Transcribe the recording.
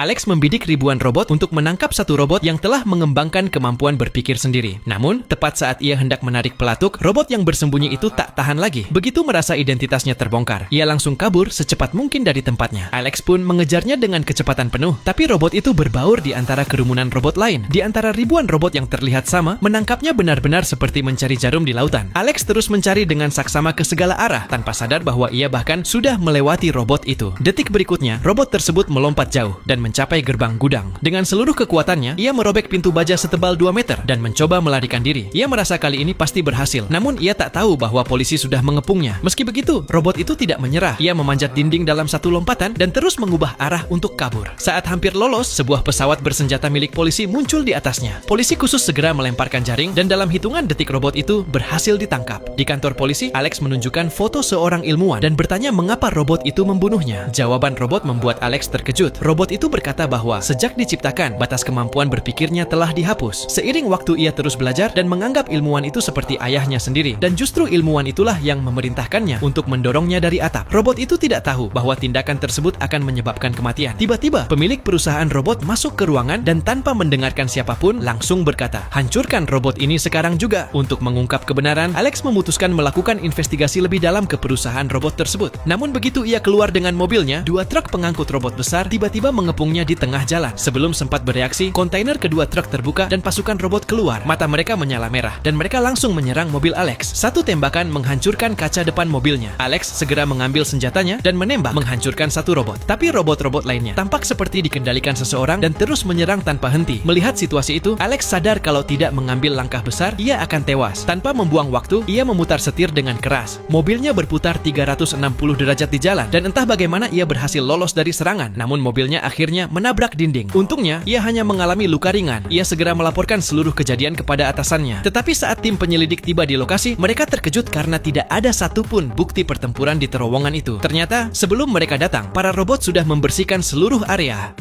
Alex membidik ribuan robot untuk menangkap satu robot yang telah mengembangkan kemampuan berpikir sendiri. Namun, tepat saat ia hendak menarik pelatuk, robot yang bersembunyi itu tak tahan lagi. Begitu merasa identitasnya terbongkar, ia langsung kabur secepat mungkin dari tempatnya. Alex pun mengejarnya dengan kecepatan penuh, tapi robot itu berbaur di antara kerumunan robot lain. Di antara ribuan robot yang terlihat sama, menangkapnya benar-benar seperti mencari jarum di lautan. Alex terus mencari dengan saksama ke segala arah, tanpa sadar bahwa ia bahkan sudah melewati robot itu. Detik berikutnya, robot tersebut melompat jauh dan mencapai gerbang gudang. Dengan seluruh kekuatannya, ia merobek pintu baja setebal 2 meter dan mencoba melarikan diri. Ia merasa kali ini pasti berhasil, namun ia tak tahu bahwa polisi sudah mengepungnya. Meski begitu, robot itu tidak menyerah. Ia memanjat dinding dalam satu lompatan dan terus mengubah arah untuk kabur. Saat hampir lolos, sebuah pesawat bersenjata milik polisi muncul di atasnya. Polisi khusus segera melemparkan jaring dan dalam hitungan detik robot itu berhasil ditangkap. Di kantor polisi, Alex menunjukkan foto seorang ilmuwan dan bertanya mengapa robot itu membunuhnya. Jawaban robot membuat Alex terkejut. Robot itu berkata bahwa sejak diciptakan, batas kemampuan berpikirnya telah dihapus. Seiring waktu ia terus belajar dan menganggap ilmuwan itu seperti ayahnya sendiri. Dan justru ilmuwan itulah yang memerintahkannya untuk mendorongnya dari atap. Robot itu tidak tahu bahwa tindakan tersebut akan menyebabkan kematian. Tiba-tiba, pemilik perusahaan robot masuk ke ruangan dan tanpa mendengarkan siapapun, langsung berkata, "Hancurkan robot ini sekarang juga." Untuk mengungkap kebenaran, Alex memutuskan melakukan investigasi lebih dalam ke perusahaan robot tersebut. Namun begitu ia keluar dengan mobilnya, 2 truk pengangkut robot besar tiba-tiba mengepungnya di tengah jalan. Sebelum sempat bereaksi, kontainer kedua truk terbuka dan pasukan robot keluar. Mata mereka menyala merah dan mereka langsung menyerang mobil Alex. Satu tembakan menghancurkan kaca depan mobilnya. Alex segera mengambil senjatanya dan menembak menghancurkan satu robot. Tapi robot-robot lainnya tampak seperti dikendalikan seseorang dan terus menyerang tanpa henti. Melihat situasi itu, Alex sadar kalau tidak mengambil langkah besar, ia akan tewas. Tanpa membuang waktu, ia memutar setir dengan keras. Mobilnya berputar 360 derajat di jalan dan entah bagaimana ia berhasil lolos dari serangan. Namun mobilnya akhirnya menabrak dinding. Untungnya, ia hanya mengalami luka ringan. Ia segera melaporkan seluruh kejadian kepada atasannya. Tetapi saat tim penyelidik tiba di lokasi, mereka terkejut karena tidak ada satupun bukti pertempuran di terowongan itu. Ternyata, sebelum mereka datang, para robot sudah membersihkan seluruh area.